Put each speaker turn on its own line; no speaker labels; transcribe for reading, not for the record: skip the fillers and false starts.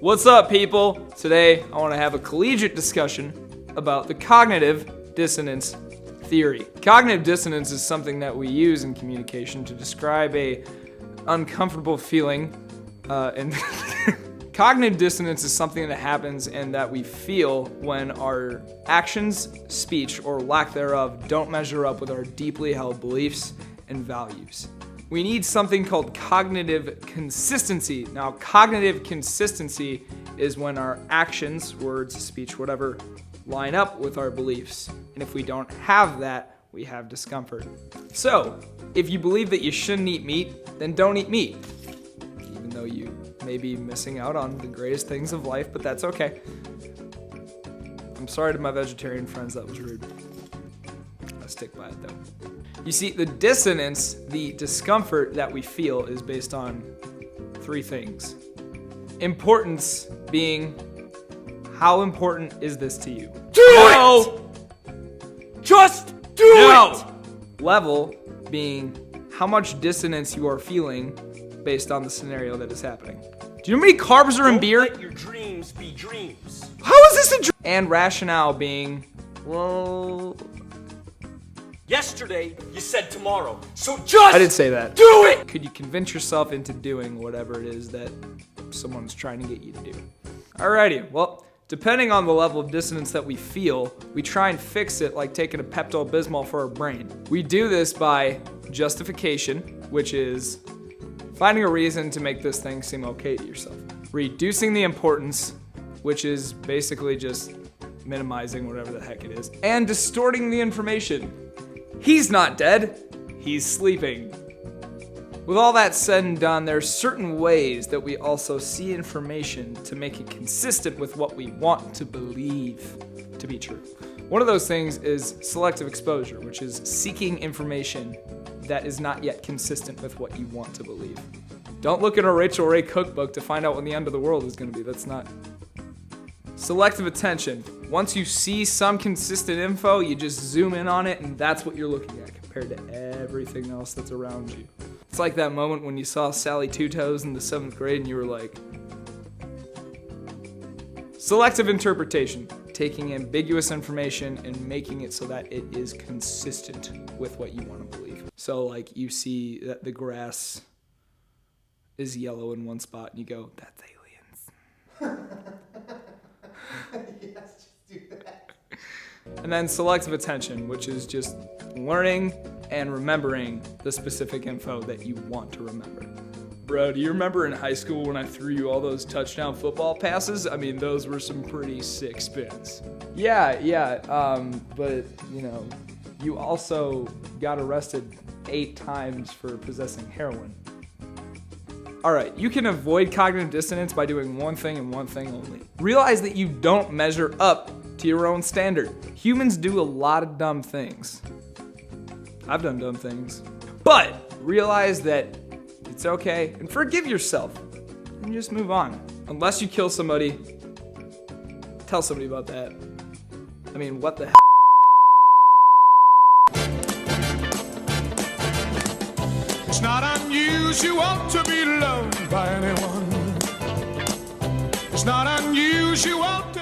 What's up, people? Today, I want to have a collegiate discussion about the cognitive dissonance theory. Cognitive dissonance is something that we use in communication to describe a uncomfortable feeling, and cognitive dissonance is something that happens and that we feel when our actions, speech, or lack thereof don't measure up with our deeply held beliefs and values. We need something called cognitive consistency. Now, cognitive consistency is when our actions, words, speech, whatever, line up with our beliefs. And if we don't have that, we have discomfort. So, if you believe that you shouldn't eat meat, then don't eat meat. Even though you may be missing out on the greatest things of life, but that's okay. I'm sorry to my vegetarian friends, that was rude. I'll stick by it though. You see, the dissonance, the discomfort that we feel is based on three things. Importance being, how important is this to you?
Do it! Just do it!
Level being, how much dissonance you are feeling based on the scenario that is happening. Do you know how many carbs are in beer?
Don't let your dreams be dreams.
How is this a dream? And rationale being, well...
Yesterday, you said tomorrow. So just
I did say that.
Do it!
Could you convince yourself into doing whatever it is that someone's trying to get you to do? Alrighty, well, depending on the level of dissonance that we feel, we try and fix it like taking a Pepto-Bismol for our brain. We do this by justification, which is finding a reason to make this thing seem okay to yourself. Reducing the importance, which is basically just minimizing whatever the heck it is. And distorting the information. He's not dead, he's sleeping. With all that said and done, there are certain ways that we also see information to make it consistent with what we want to believe to be true. One of those things is selective exposure, which is seeking information that is not yet consistent with what you want to believe. Don't look at a Rachel Ray cookbook to find out when the end of the world is going to be. That's not... Selective attention. Once you see some consistent info, you just zoom in on it, and that's what you're looking at compared to everything else that's around you. It's like that moment when you saw Sally Two Toes in the 7th grade and you were like... Selective interpretation. Taking ambiguous information and making it so that it is consistent with what you want to believe. So like you see that the grass is yellow in one spot and you go, that's aliens.
Yes, just do that.
And then selective attention, which is just learning and remembering the specific info that you want to remember. Bro, do you remember in high school when I threw you all those touchdown football passes? I mean, those were some pretty sick spins. Yeah, but, you know, you also got arrested 8 times for possessing heroin. All right, you can avoid cognitive dissonance by doing one thing and one thing only. Realize that you don't measure up to your own standard. Humans do a lot of dumb things. I've done dumb things. But realize that it's okay and forgive yourself and just move on. Unless you kill somebody, tell somebody about that. I mean, what the heck?
It's not unusual to be loved by anyone. It's not unusual to